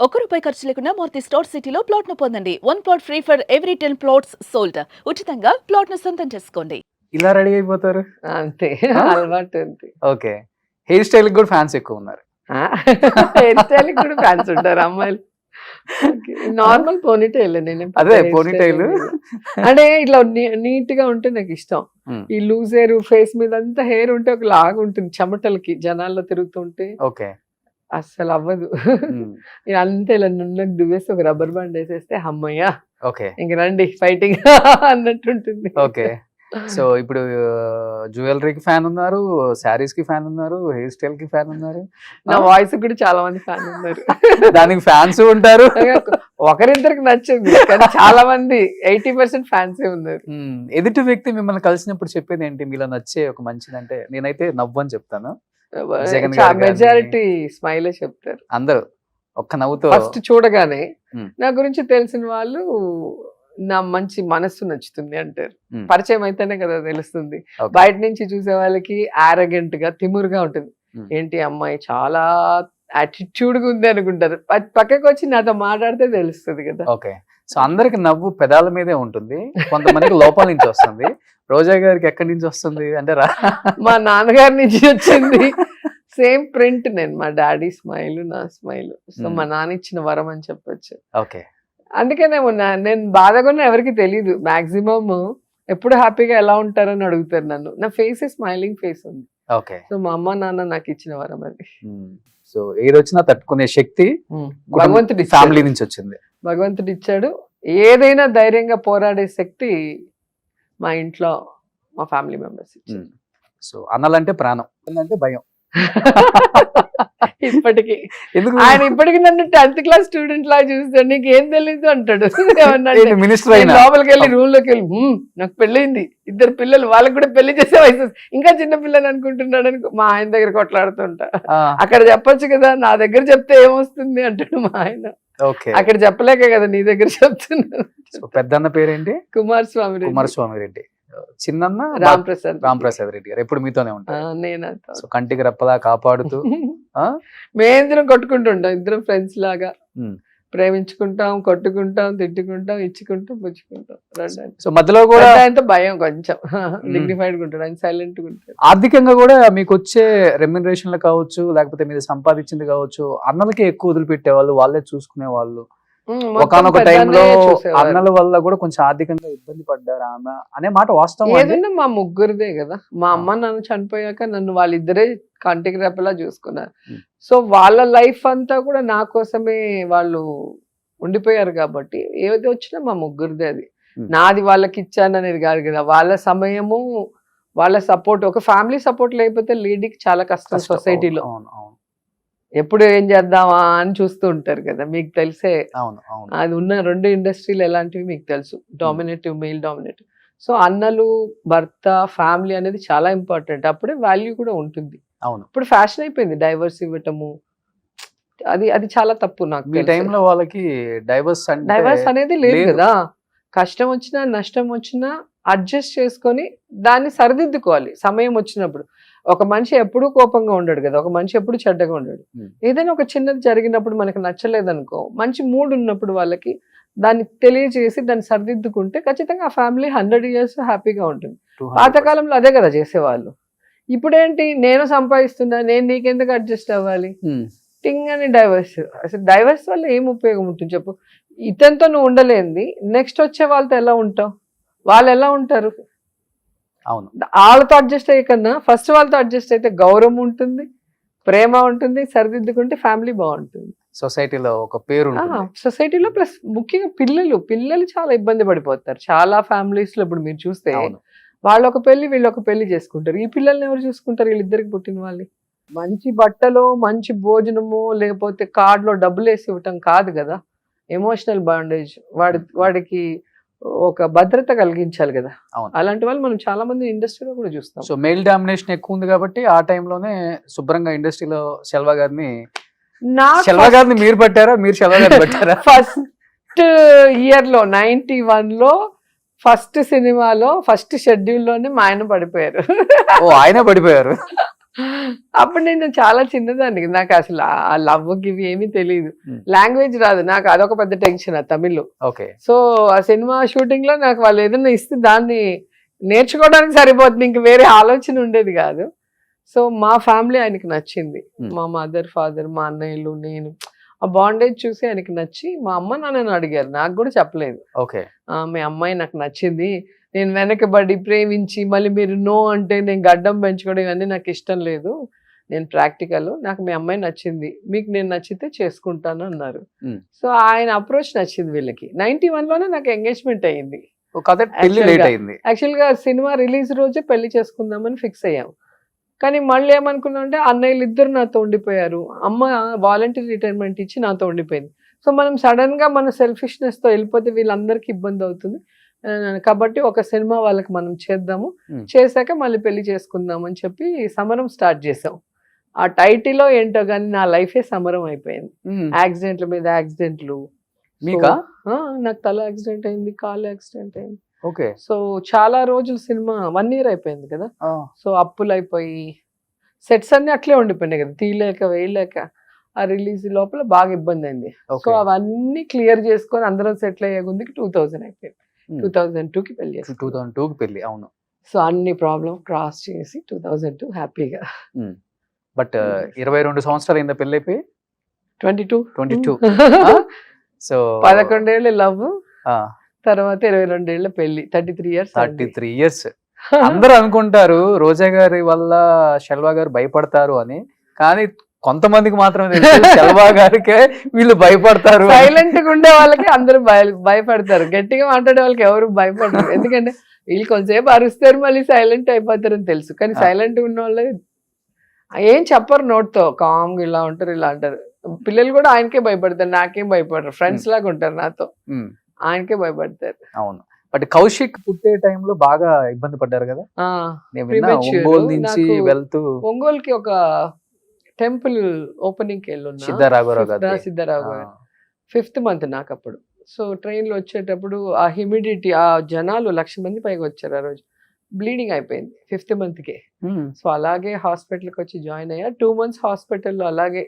₹1 ఖర్చు లేకుండా మారుతి స్టోర్ సిటీలో ప్లాట్ ను పొందండి. 1 plot free for every 10 plots sold. ఉచితంగా ప్లాట్ ను సొంతం చేసుకోండి. ఇలా రెడీ అయిపోతారు. అంతే అలవాటు అంతే. ఓకే. హెయిర్ స్టైల్ కూడా ఫ్యాన్స్ ఎక్కువ ఉన్నారు. హెయిర్ స్టైల్ కూడా ఫ్యాన్స్ ఉంటారు అమ్మాయిలు. నార్మల్ పోనీటైల్ నేను అదే పోనీటైల్ అంటే ఇట్లా నీట్ గా ఉంటే నాకు ఇష్టం. ఈ లూజ్ హెయిర్ ఫేస్ మీద అంతా హెయిర్ ఉంటే ఒక లాగా ఉంటుంది చెమటలకి జనాల్లో తిరుగుతుంటే ఓకే అస్సలు అవ్వదు. అంతే ఇలా నున్నకు దువ్వేసి ఒక రబ్బర్ బ్యాండ్ వేసేస్తే అమ్మయ్యా ఓకే ఇంక రండి ఫైటింగ్ అన్నట్టుంటుంది. ఓకే. సో ఇప్పుడు జ్యువెలరీకి ఫ్యాన్ ఉన్నారు, శారీస్ కి ఫ్యాన్ ఉన్నారు, హెయిర్ స్టైల్ కి ఫ్యాన్ ఉన్నారు, నా వాయిస్ కూడా చాలా మంది ఫ్యాన్ ఉన్నారు. దానికి ఫ్యాన్స్ ఉంటారు. ఒకరిద్దరికి నచ్చింది కానీ చాలా మంది 80% ఫ్యాన్సే ఉన్నారు. ఎదుటి వ్యక్తి మిమ్మల్ని కలిసినప్పుడు చెప్పేది ఏంటి? మీలో నచ్చే ఒక మంచిదంటే నేనైతే నవ్వు అని చెప్తాను. జగన్ గారు గాని- మెజారిటీ స్మైలే చెప్తారు అందరూ ఒక్క నవ్వుతో ఫస్ట్ చూడగానే. Hmm. నా గురించి తెలిసిన వాళ్ళు నా మంచి మనస్సు నచ్చుతుంది అంటారు. Hmm. పరిచయం అయితేనే కదా తెలుస్తుంది. Okay. బయట నుంచి చూసే వాళ్ళకి ఆరగెంట్ గా తిమురుగా ఉంటుంది. Hmm. ఏంటి అమ్మాయి చాలా యాటిట్యూడ్ గా ఉంది అనుకుంటారు. పక్కకు వచ్చి నాతో మాట్లాడితే తెలుస్తుంది కదా. ఓకే. సో అందరికి నవ్వు పెదాల మీదే ఉంటుంది, కొంతమందికి లోపల నుంచి వస్తుంది. రోజా గారికి ఎక్కడి నుంచి వస్తుంది అంటే మా నాన్నగారి నుంచి వచ్చింది. సేమ్ ప్రింట్ నేను మా డాడీ స్మైల్ నా స్మైల్. సో మా నాన్న ఇచ్చిన వరం అని చెప్పొచ్చు. ఓకే. అందుకనేమో నేను బాధగా ఎవరికి తెలియదు. మాక్సిమం ఎప్పుడు హ్యాపీగా ఎలా ఉంటారని అడుగుతారు నన్ను. నా ఫేస్ స్మైలింగ్ ఫేస్ ఉంది. ఓకే. సో మా అమ్మ నాన్న నాకు ఇచ్చిన వరం అది. సో ఏది వచ్చినా తట్టుకునే శక్తి భగవంతుడి ఫ్యామిలీ నుంచి వచ్చింది. భగవంతుడు ఇచ్చాడు. ఏదైనా ధైర్యంగా పోరాడే శక్తి మా ఇంట్లో మా ఫ్యామిలీ మెంబర్స్ ఇచ్చారు. సో అన్నలంటే ప్రాణం, అంటే భయం. ఇప్పటికి ఎందుకు ఆయన ఇప్పటికి నన్ను 10th క్లాస్ స్టూడెంట్ లా చూస్తాడు. నీకు ఏం తెలియదు అంటాడు. మినిస్టర్ అయినా లోపలికి వెళ్ళి రూమ్ లోకి వెళ్ళి నాకు పెళ్ళైంది, 2 పిల్లలు, వాళ్ళకి కూడా పెళ్లి చేసే వయసు, ఇంకా చిన్న పిల్లలు అనుకుంటున్నాడు అని మా ఆయన దగ్గర కొట్లాడుతుంటా. అక్కడ చెప్పొచ్చు కదా, నా దగ్గర చెప్తే ఏమొస్తుంది అంటాడు మా ఆయన. అక్కడ చెప్పలేక కదా నీ దగ్గర చెప్తున్నాను. పెద్దన్న పేరేంటి? కుమారస్వామి రెడ్డి. కుమారస్వామి రెడ్డి. చిన్న రాంప్రసాద్ రెడ్డి గారు ఎప్పుడు మీతోనే ఉంటారు. నేనంతా సో కంటికి రెప్పలా కాపాడుతూ మేమిద్దరం కొట్టుకుంటుంటాం. ఇద్దరం ఫ్రెండ్స్ లాగా ప్రేమించుకుంటాం, కొట్టుకుంటాం, తిట్టుకుంటాం, ఇచ్చుకుంటాం, పుచ్చుకుంటాం. సో మధ్యలో కూడా ఆయనతో భయం కొంచెం డిగ్నిఫైడ్ గా ఉంటాడు, ఆయన సైలెంట్ గా ఉంటాడు. ఆర్థికంగా కూడా మీకు వచ్చే రెమ్యునరేషన్లు కావచ్చు, లేకపోతే మీరు సంపాదించింది కావచ్చు, అన్నలకి ఎక్కువ వదిలిపెట్టేవాళ్ళు, వాళ్ళే చూసుకునే వాళ్ళు. ఒకనొక టైంలో అన్నల వల్ల కూడా కొంచెం ఆర్థికంగా ఇబ్బంది పడ్డారు ఆమె అనే మాట వాస్తవం. ఏదైనా మా ముగ్గురిదే కదా. మా అమ్మ నాన్న చనిపోయాక నన్ను వాళ్ళిద్దరే కంటికి రెప్పలా చూసుకున్నారు. సో వాళ్ళ లైఫ్ అంతా కూడా నా కోసమే వాళ్ళు ఉండిపోయారు కాబట్టి ఏది వచ్చినా మా ముగ్గురిదే. అది నాది వాళ్ళకి ఇచ్చాను అనేది కాదు కదా. వాళ్ళ సమయము, వాళ్ళ సపోర్ట్, ఒక ఫ్యామిలీ సపోర్ట్ లేకపోతే లీడింగ్ చాలా కష్టం సొసైటీలో. ఎప్పుడు ఏం చేద్దామా అని చూస్తూ ఉంటారు కదా. మీకు తెలిసే అది ఉన్న 2 ఇండస్ట్రీలు ఎలాంటివి మీకు తెలుసు, డామినేటివ్, మెయిల్ డామినేటివ్. సో అన్నలు, భర్త, ఫ్యామిలీ అనేది చాలా ఇంపార్టెంట్. అప్పుడే వాల్యూ కూడా ఉంటుంది. ఇప్పుడు ఫ్యాషన్ అయిపోయింది డైవర్స్ ఇవ్వటము. అది చాలా తప్పు. నాకు ఈ టైంలో వాళ్ళకి డైవర్స్ అనేది లేదు కదా. కష్టం వచ్చినా నష్టం వచ్చినా అడ్జస్ట్ చేసుకొని దాన్ని సరిదిద్దుకోవాలి సమయం వచ్చినప్పుడు. ఒక మనిషి ఎప్పుడూ కోపంగా ఉండడు కదా, ఒక మనిషి ఎప్పుడు చెడ్డగా ఉండడు. ఏదైనా ఒక చిన్నది జరిగినప్పుడు మనకు నచ్చలేదనుకో, మంచి మూడ్ ఉన్నప్పుడు వాళ్ళకి దాన్ని తెలియజేసి దాన్ని సరిదిద్దుకుంటే ఖచ్చితంగా ఆ ఫ్యామిలీ 100 years హ్యాపీగా ఉంటుంది. పాతకాలంలో అదే కదా చేసేవాళ్ళు. ఇప్పుడేంటి, నేను సంపాదిస్తున్నా, నేను నీకెందుకు అడ్జస్ట్ అవ్వాలి, టింగ్ అని డైవర్స్. అసలు డైవర్స్ వల్ల ఏం ఉపయోగం ఉంటుంది చెప్పు? ఇతనితో నువ్వు ఉండలేంది, నెక్స్ట్ వచ్చే వాళ్ళతో ఎలా ఉంటావు? వాళ్ళు ఎలా ఉంటారు? వాళ్ళతో అడ్జస్ట్ అయ్యే కన్నా ఫస్ట్ వాళ్ళతో అడ్జస్ట్ అయితే గౌరవం ఉంటుంది, ప్రేమ ఉంటుంది, సరిదిద్దుకుంటే ఫ్యామిలీ బాగుంటుంది. సొసైటీలో ఒక పేరు, సొసైటీలో ప్లస్ ముఖ్యంగా పిల్లలు చాలా ఇబ్బంది పడిపోతారు. చాలా ఫ్యామిలీస్ లో ఇప్పుడు మీరు చూస్తే వాళ్ళు ఒక పెళ్లి, వీళ్ళు ఒక పెళ్లి చేసుకుంటారు. ఈ పిల్లల్ని ఎవరు చూసుకుంటారు? వీళ్ళిద్దరికి పుట్టిన వాళ్ళు. మంచి బట్టలు, మంచి భోజనము, లేకపోతే కార్డులో డబ్బులు వేసి ఇవ్వటం కాదు కదా. ఎమోషనల్ బాండేజ్, వాడికి ఒక భద్రత కలిగించాలి కదా. అలాంటి వాళ్ళు మనం చాలా మంది ఇండస్ట్రీలో కూడా చూస్తాం. సో మెయిల్ డామినేషన్ ఎక్కువ ఉంది కాబట్టి ఆ టైంలోనే శుభ్రంగా ఇండస్ట్రీలో శెల్వా గారిని మీరు పట్టారా, మీరు శెల్వా గారిని పట్టారా? ఫస్ట్ ఇయర్ లో 91లో ఫస్ట్ సినిమాలో ఫస్ట్ షెడ్యూల్ లోనే మా ఆయన పడిపోయారు. ఆయన పడిపోయారు. అప్పుడు నేను చాలా చిన్నదాన్ని, నాకు అసలు ఆ లవ్ గివ్ ఏమీ తెలియదు, Hmm. లాంగ్వేజ్ రాదు నాకు, అదొక పెద్ద టెన్షన్ ఆ తమిళ్. ఓకే. సో ఆ సినిమా షూటింగ్ లో నాకు వాళ్ళు ఏదైనా ఇస్తే దాన్ని నేర్చుకోవడానికి సరిపోతుంది, ఇంక వేరే ఆలోచన ఉండేది కాదు. సో మా ఫ్యామిలీ ఆయనకి నచ్చింది, మా మదర్ ఫాదర్ మా అన్నయ్యలు నేను, ఆ బాండేజ్ చూసి ఆయనకి నచ్చి మా అమ్మ నాన్నని అడిగారు, నాకు కూడా చెప్పలేదు. ఓకే. మీ అమ్మాయి నాకు నచ్చింది, నేను వెనకబడి ప్రేమించి మళ్ళీ మీరు నో అంటే నేను గడ్డం పెంచుకోవడం ఇవన్నీ నాకు ఇష్టం లేదు, నేను ప్రాక్టికల్, నాకు మీ అమ్మాయి నచ్చింది, మీకు నేను నచ్చితే చేసుకుంటాను అన్నారు. సో ఆయన అప్రోచ్ నచ్చింది వీళ్ళకి. 91 లోనే నాకు ఎంగేజ్మెంట్ అయ్యింది. యాక్చువల్ గా సినిమా రిలీజ్ రోజే పెళ్లి చేసుకుందామని ఫిక్స్ అయ్యాం. కానీ మళ్ళీ ఏమనుకున్నాం అంటే అన్నయ్యలు ఇద్దరు నాతో ఉండిపోయారు, అమ్మ వాలంటీర్ రిటైర్మెంట్ ఇచ్చి నాతో ఉండిపోయింది. సో మనం సడన్ గా మన సెల్ఫిష్నెస్ తో వెళ్ళిపోతే వీళ్ళందరికీ ఇబ్బంది అవుతుంది, కాబట్టి ఒక సినిమా వాళ్ళకి మనం చేద్దాము, చేశాక మళ్ళీ పెళ్లి చేసుకుందాం అని చెప్పి సమరం స్టార్ట్ చేసాం. ఆ టైటిల్ ఏంటో కానీ నా లైఫే సమరం అయిపోయింది. యాక్సిడెంట్ల మీద యాక్సిడెంట్లు. నాకు తల యాక్సిడెంట్ అయింది, కాలు యాక్సిడెంట్ అయింది. ఓకే. సో చాలా రోజులు సినిమా 1 year అయిపోయింది కదా. సో అప్పులు అయిపోయి సెట్స్ అన్ని అట్లే ఉండిపోయినాయి కదా, తీయలేక వేయలేక. ఆ రిలీజ్ లోపల బాగా ఇబ్బంది అయింది. సో అవన్నీ క్లియర్ చేసుకొని అందరం సెటిల్ అయ్యే ముందుకి 2000 అయిపోయింది. 2002కి పెళ్లి చేసి 2002కి పెళ్లి. అవును. సో అన్ని ప్రాబ్లమ్ క్రాస్ చేసి 2002 హ్యాపీగా. బట్ 22 సంవత్సరాలు అయిందా పెళ్లి అయిపోయి? 22. సో 11 ఏళ్ళు లవ్, తర్వాత 22 ఏళ్ళ పెళ్లి, 33 years. 33 years. అందరూ అనుకుంటారు రోజా గారి వల్ల శెల్వా గారు భయపడతారు అని, కానీ కొంతమందికి మాత్రమే తెలుసు శెల్వా గారికే వీళ్ళు భయపడతారు. సైలెంట్ గా ఉండే వాళ్ళకి అందరూ భయపడతారు, గట్టిగా మాట్లాడే వాళ్ళకి ఎవరు భయపడతారు. ఎందుకంటే వీళ్ళు కొంతసేపు అరుస్తారు మళ్ళీ సైలెంట్ అయిపోతారు అని తెలుసు. కానీ సైలెంట్ ఉన్న వాళ్ళు ఏం చెప్పరు, నోట్తో కామ్గా ఇలా ఉంటారు, ఇలా అంటారు. పిల్లలు కూడా ఆయనకే భయపడతారు, నాకేం భయపడరు, ఫ్రెండ్స్ లాగా ఉంటారు నాతో, ఆయనకే భయపడతారు. అవును. బట్ కౌశిక్ పుట్టే టైంలో బాగా ఇబ్బంది పడ్డారు కదా. ఒంగోలు నుంచి వెళ్తూ ఒంగోలుకి ఒక టెంపుల్ ఓపెనింగ్ కి వెళ్ళున్నా, సిద్ధరాఘవరావు 5th month నాకు అప్పుడు. సో ట్రైన్ లో వచ్చేటప్పుడు ఆ హ్యూమిడిటీ, ఆ జనాలు 1,00,000 మంది పైగా వచ్చారు ఆ రోజు. బ్లీడింగ్ అయిపోయింది 5th month కి. సో అలాగే హాస్పిటల్కి వచ్చి జాయిన్ అయ్యా. 2 months హాస్పిటల్లో అలాగే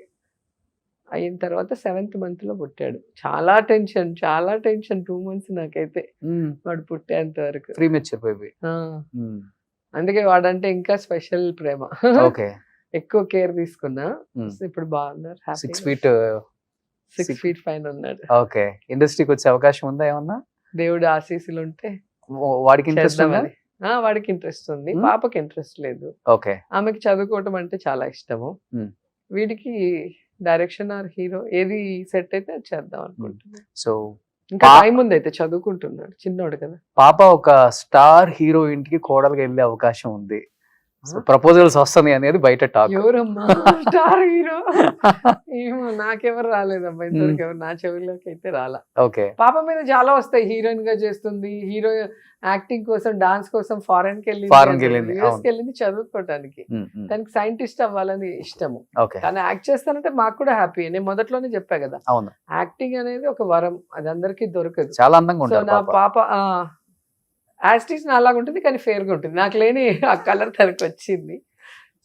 అయిన తర్వాత 7th month లో పుట్టాడు. చాలా టెన్షన్ 2 months నాకైతే, వాడు పుట్టేంత వరకు. అందుకే వాడంటే ఇంకా స్పెషల్ ప్రేమ. ఎక్కువ కేర్ తీసుకున్నా. ఇప్పుడు బాగున్నారు, 6 feet పైన ఉన్నాడు. ఓకే. ఇండస్ట్రీకి వచ్చే అవకాశం ఉందా ఏమన్నా? దేవుడు ఆశీస్సులు ఉంటే వాడికి ఇంట్రెస్ట్ వాడికి ఇంట్రెస్ట్ ఉంది, పాపకి ఇంట్రెస్ట్ లేదు. ఓకే. ఆమెకి చదువుకోవటం అంటే చాలా ఇష్టము. వీడికి డైరెక్షన్ ఆర్ హీరో ఏది సెట్ అయితే అది చేద్దాం అనుకుంటున్నాను. సో ఇంకా టైం ఉంది, అయితే చదువుకుంటున్నాడు, చిన్నోడు కదా. పాప ఒక స్టార్ హీరో ఇంటికి కోడలుగా వెళ్ళే అవకాశం ఉంది, ప్రపోజల్స్ వస్తుంది అనేది బయట టాక్. ఎవరమ్మా స్టార్ హీరో? ఏమో నాకెవరు రాలేదమ్మా ఇంతవరకు, ఎవరు నా చెవిలోకి అయితే రాలా. ఓకే. పాప మీద చాలా వస్తాయి, హీరోయిన్ గా చేస్తుంది, హీరో యాక్టింగ్ కోసం డాన్స్ కోసం ఫారెన్ కి వెళ్ళింది, యూఎస్ కి వెళ్ళింది చదువుకోవటానికి. తనకి సైంటిస్ట్ అవ్వాలని ఇష్టము. తను యాక్ట్ చేస్తానంటే మాకు కూడా హ్యాపీ. నేను మొదట్లోనే చెప్పా కదా, యాక్టింగ్ అనేది ఒక వరం, అది అందరికీ దొరకదు. చాలా అందంగా ఉంటుంది. నా పాప యాస్టీస్ అలాగా ఉంటుంది, కానీ ఫేర్ గా ఉంటుంది. నాకు లేని ఆ కలర్ తనకు వచ్చింది.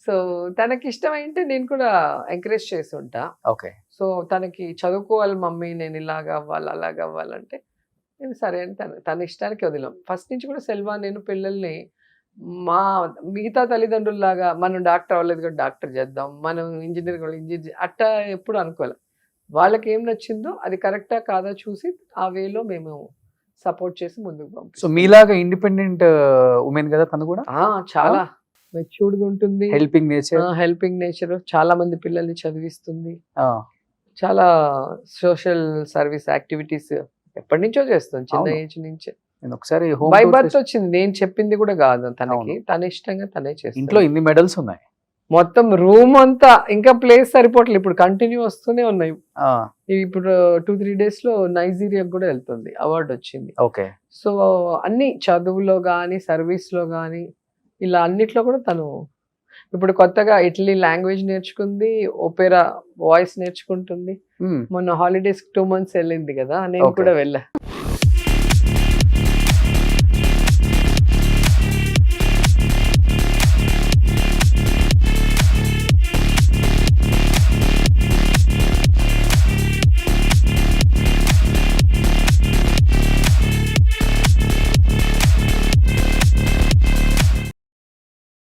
సో తనకి ఇష్టమైంటే నేను కూడా ఎంకరేజ్ చేసి ఉంటా. ఓకే. సో తనకి చదువుకోవాలి మమ్మీ, నేను ఇలాగ అవ్వాలి అలాగ అవ్వాలంటే నేను సరే అని తన ఇష్టానికి వదిలాం. ఫస్ట్ నుంచి కూడా సెల్వా నేను పిల్లల్ని మా మిగతా తల్లిదండ్రుల్లాగా మనం డాక్టర్ అవ్వలేదు కూడా డాక్టర్ చేద్దాం, మనం ఇంజనీర్ కూడా ఇంజనీర్ అట్టా ఎప్పుడు అనుకోలే. వాళ్ళకి ఏం నచ్చిందో అది కరెక్టా కాదా చూసి ఆ వేలో మేము సపోర్ట్ చేసి ముందుకు పంపిస్తాం. సో మీలాగా ఇండిపెండెంట్ ఉమెన్ కదా తను కూడా? చాలా మెచ్యూర్డ్ గా ఉంటుంది, హెల్పింగ్ నేచర్, చాలా మంది పిల్లల్ని చదివిస్తుంది, చాలా సోషల్ సర్వీస్ యాక్టివిటీస్ ఎప్పటి నుంచో చేస్తుంది, చిన్న ఏజ్ నుంచే. ఒకసారి బై బర్త్ వచ్చింది, నేను చెప్పింది కూడా కాదు తనకి, తన ఇష్టంగా తనే చేస్తుంది. ఇంట్లో ఇన్ని మెడల్స్ ఉన్నాయి, మొత్తం రూమ్ అంతా, ఇంకా ప్లేస్ సరిపోవట్లేదు, ఇప్పుడు కంటిన్యూ వస్తూనే ఉన్నాయి. ఇప్పుడు 2-3 days లో నైజీరియా కూడా వెళ్తుంది, అవార్డు వచ్చింది. ఓకే. సో అన్ని చదువులో గానీ సర్వీస్ లో గానీ ఇలా అన్నిట్లో కూడా తను ఇప్పుడు కొత్తగా ఇటలీ లాంగ్వేజ్ నేర్చుకుంది, ఓపెరా వాయిస్ నేర్చుకుంటుంది. మొన్న హాలిడేస్ 2 months వెళ్ళింది కదా, నేను కూడా వెళ్ళా.